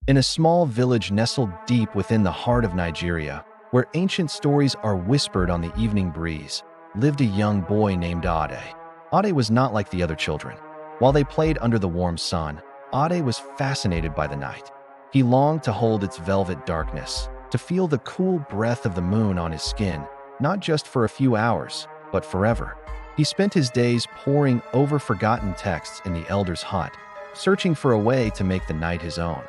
In a small village nestled deep within the heart of Nigeria, where ancient stories are whispered on the evening breeze, lived a young boy named Ade. Ade was not like the other children. While they played under the warm sun, Ade was fascinated by the night. He longed to hold its velvet darkness, to feel the cool breath of the moon on his skin, not just for a few hours, but forever. He spent his days poring over forgotten texts in the elder's hut, searching for a way to make the night his own.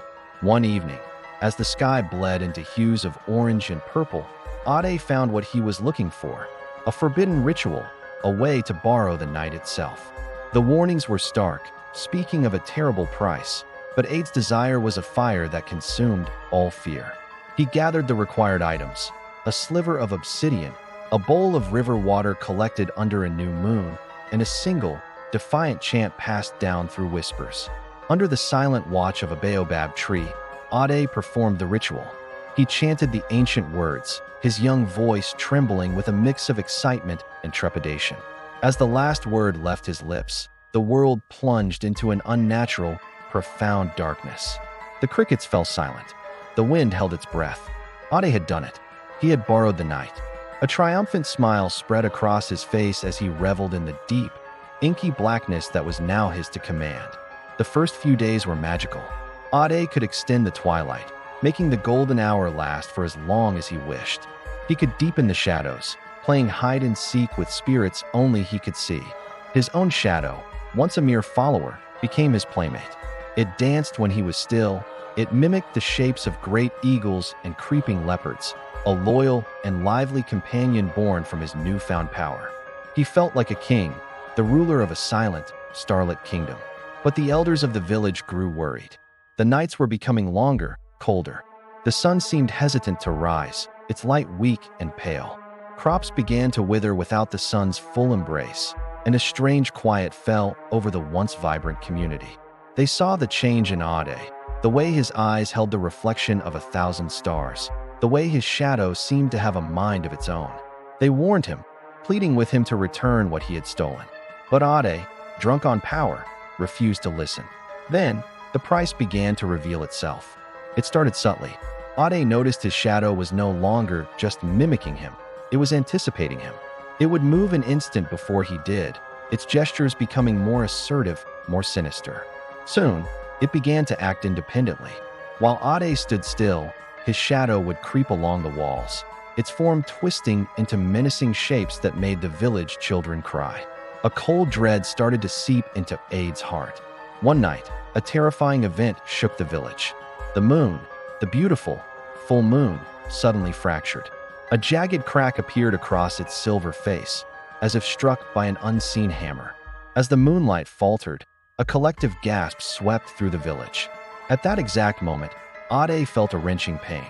One evening, as the sky bled into hues of orange and purple, Ade found what he was looking for, a forbidden ritual, a way to borrow the night itself. The warnings were stark, speaking of a terrible price, but Ade's desire was a fire that consumed all fear. He gathered the required items: a sliver of obsidian, a bowl of river water collected under a new moon, and a single, defiant chant passed down through whispers. Under the silent watch of a baobab tree, Ade performed the ritual. He chanted the ancient words, his young voice trembling with a mix of excitement and trepidation. As the last word left his lips, the world plunged into an unnatural, profound darkness. The crickets fell silent. The wind held its breath. Ade had done it. He had borrowed the night. A triumphant smile spread across his face as he reveled in the deep, inky blackness that was now his to command. The first few days were magical. Ade could extend the twilight, making the golden hour last for as long as he wished. He could deepen the shadows, playing hide-and-seek with spirits only he could see. His own shadow, once a mere follower, became his playmate. It danced when he was still. It mimicked the shapes of great eagles and creeping leopards, a loyal and lively companion born from his newfound power. He felt like a king, the ruler of a silent, starlit kingdom. But the elders of the village grew worried. The nights were becoming longer, colder. The sun seemed hesitant to rise, its light weak and pale. Crops began to wither without the sun's full embrace, and a strange quiet fell over the once vibrant community. They saw the change in Ade, the way his eyes held the reflection of 1,000 stars, the way his shadow seemed to have a mind of its own. They warned him, pleading with him to return what he had stolen. But Ade, drunk on power, refused to listen. Then, the price began to reveal itself. It started subtly. Ade noticed his shadow was no longer just mimicking him. It was anticipating him. It would move an instant before he did, its gestures becoming more assertive, more sinister. Soon, it began to act independently. While Ade stood still, his shadow would creep along the walls, its form twisting into menacing shapes that made the village children cry. A cold dread started to seep into Ade's heart. One night, a terrifying event shook the village. The moon, the beautiful, full moon, suddenly fractured. A jagged crack appeared across its silver face, as if struck by an unseen hammer. As the moonlight faltered, a collective gasp swept through the village. At that exact moment, Ade felt a wrenching pain.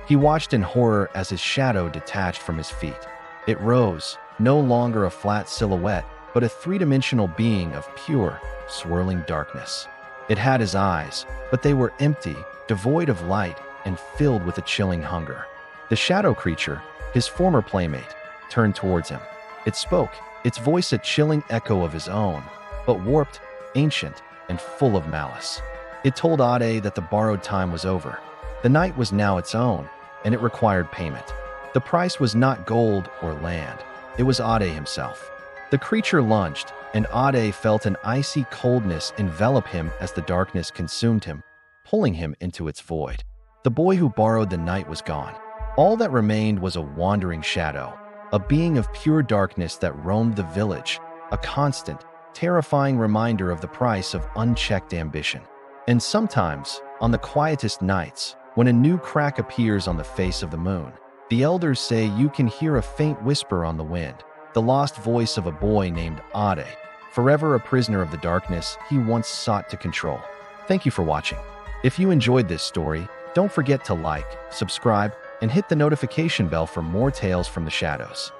He watched in horror as his shadow detached from his feet. It rose, no longer a flat silhouette, but a three-dimensional being of pure, swirling darkness. It had his eyes, but they were empty, devoid of light, and filled with a chilling hunger. The shadow creature, his former playmate, turned towards him. It spoke, its voice a chilling echo of his own, but warped, ancient, and full of malice. It told Ade that the borrowed time was over. The night was now its own, and it required payment. The price was not gold or land. It was Ade himself. The creature lunged, and Ade felt an icy coldness envelop him as the darkness consumed him, pulling him into its void. The boy who borrowed the night was gone. All that remained was a wandering shadow, a being of pure darkness that roamed the village, a constant, terrifying reminder of the price of unchecked ambition. And sometimes, on the quietest nights, when a new crack appears on the face of the moon, the elders say you can hear a faint whisper on the wind, the lost voice of a boy named Ade, forever a prisoner of the darkness he once sought to control. Thank you for watching. If you enjoyed this story, don't forget to like, subscribe, and hit the notification bell for more tales from the shadows.